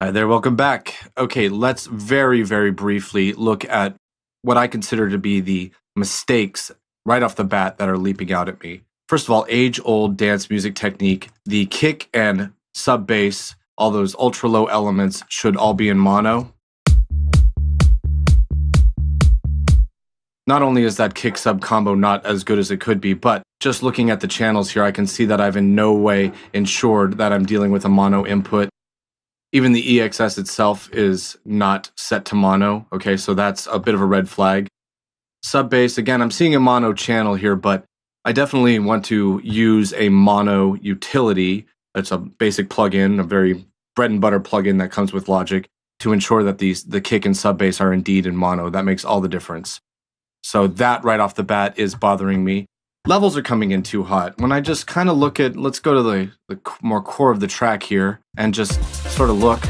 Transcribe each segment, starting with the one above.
Hi there, welcome back. Okay, let's very briefly look at what I consider to be the mistakes right off the bat that are leaping out at me. First of all, age old dance music technique, the kick and sub bass, all those ultra low elements should all be in mono. Not only is that kick sub combo not as good as it could be, but just looking at the channels here, I can see that I've in no way ensured that I'm dealing with a mono input. Even the EXS itself is not set to mono. Okay, so that's a bit of a red flag. Sub bass, again, I'm seeing a mono channel here, but I definitely want to use a mono utility. It's a basic plugin, a very bread and butter plugin that comes with Logic to ensure that the kick and sub bass are indeed in mono. That makes all the difference. So that right off the bat is bothering me. Levels are coming in too hot. When I just kind of look at, let's go to the more core of the track here and just sort of look.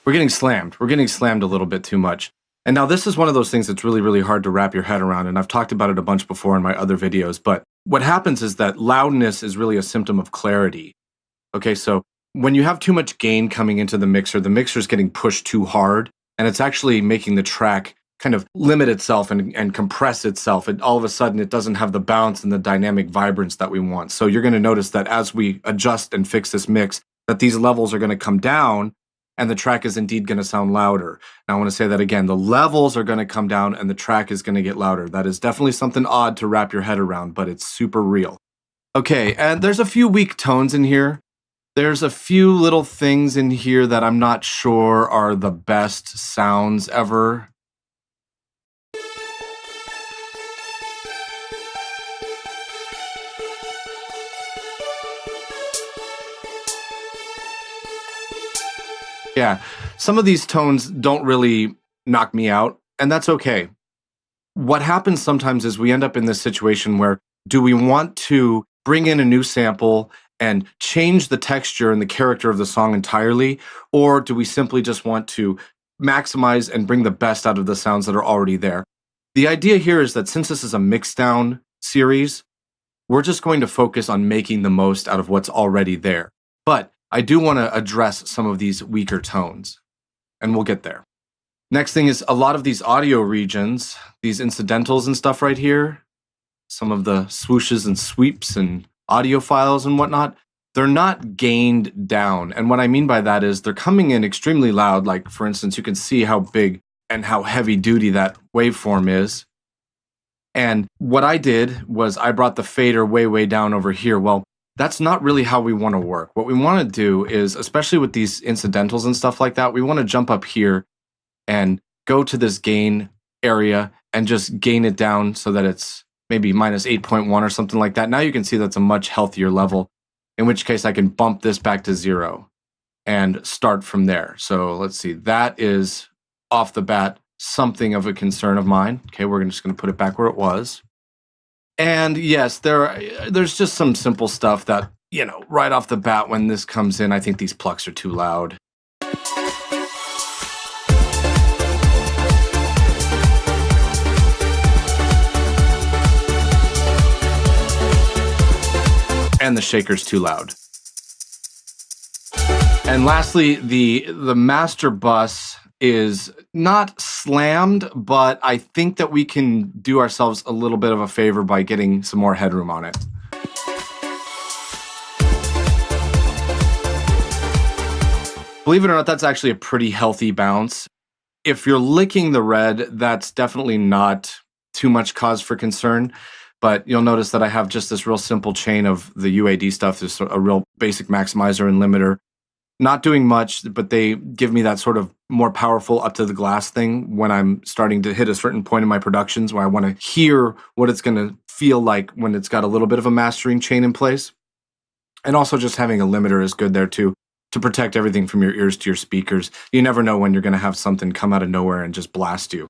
We're getting slammed. We're getting slammed a little bit too much. And now this is one of those things that's really hard to wrap your head around. And I've talked about it a bunch before in my other videos, but what happens is that loudness is really a symptom of clarity. Okay, so when you have too much gain coming into the mixer's getting pushed too hard, and it's actually making the track kind of limit itself and compress itself. And all of a sudden, it doesn't have the bounce and the dynamic vibrance that we want. So you're going to notice that as we adjust and fix this mix, that these levels are going to come down, and the track is indeed going to sound louder. Now, I want to say that again, the levels are going to come down and the track is going to get louder. That is definitely something odd to wrap your head around, but it's super real. Okay, and there's a few weak tones in here. There's a few little things in here that I'm not sure are the best sounds ever. Yeah, some of these tones don't really knock me out, and that's okay. What happens sometimes is we end up in this situation where do we want to bring in a new sample and change the texture and the character of the song entirely, or do we simply just want to maximize and bring the best out of the sounds that are already there? The idea here is that since this is a mixdown series, we're just going to focus on making the most out of what's already there. But I do want to address some of these weaker tones, and we'll get there. Next thing is a lot of these audio regions, these incidentals and stuff right here, some of the swooshes and sweeps and audio files and whatnot, they're not gained down. And what I mean by that is they're coming in extremely loud. Like, for instance, you can see how big and how heavy duty that waveform is. And what I did was I brought the fader way down over here. Well, that's not really how we want to work. What we want to do is, especially with these incidentals and stuff like that, we want to jump up here and go to this gain area and just gain it down so that it's maybe minus 8.1 or something like that. Now you can see that's a much healthier level, in which case I can bump this back to 0 and start from there. So let's see, that is off the bat something of a concern of mine. Okay, we're just going to put it back where it was. And yes, there's just some simple stuff that, you know, right off the bat when this comes in, I think these plucks are too loud. And the shaker's too loud. And lastly, the master bus is not slammed, but I think that we can do ourselves a little bit of a favor by getting some more headroom on it. Believe it or not, that's actually a pretty healthy bounce. If you're licking the red, that's definitely not too much cause for concern. But you'll notice that I have just this real simple chain of the UAD stuff. There's a real basic maximizer and limiter. Not doing much, but they give me that sort of more powerful up to the glass thing when I'm starting to hit a certain point in my productions where I want to hear what it's going to feel like when it's got a little bit of a mastering chain in place. And also just having a limiter is good there too, to protect everything from your ears to your speakers. You never know when you're going to have something come out of nowhere and just blast you.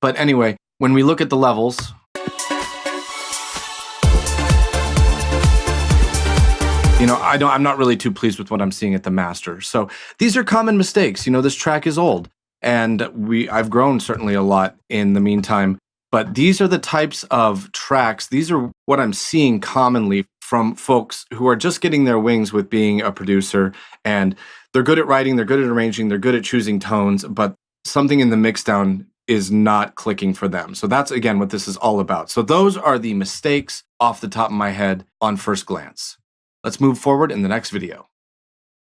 But anyway, when we look at the levels, you know, I'm not really too pleased with what I'm seeing at the master. So these are common mistakes. You know, this track is old, and I've grown certainly a lot in the meantime. But these are the types of tracks, these are what I'm seeing commonly from folks who are just getting their wings with being a producer, and they're good at writing, they're good at arranging, they're good at choosing tones, but something in the mixdown is not clicking for them. So that's, again, what this is all about. So those are the mistakes off the top of my head on first glance. Let's move forward in the next video.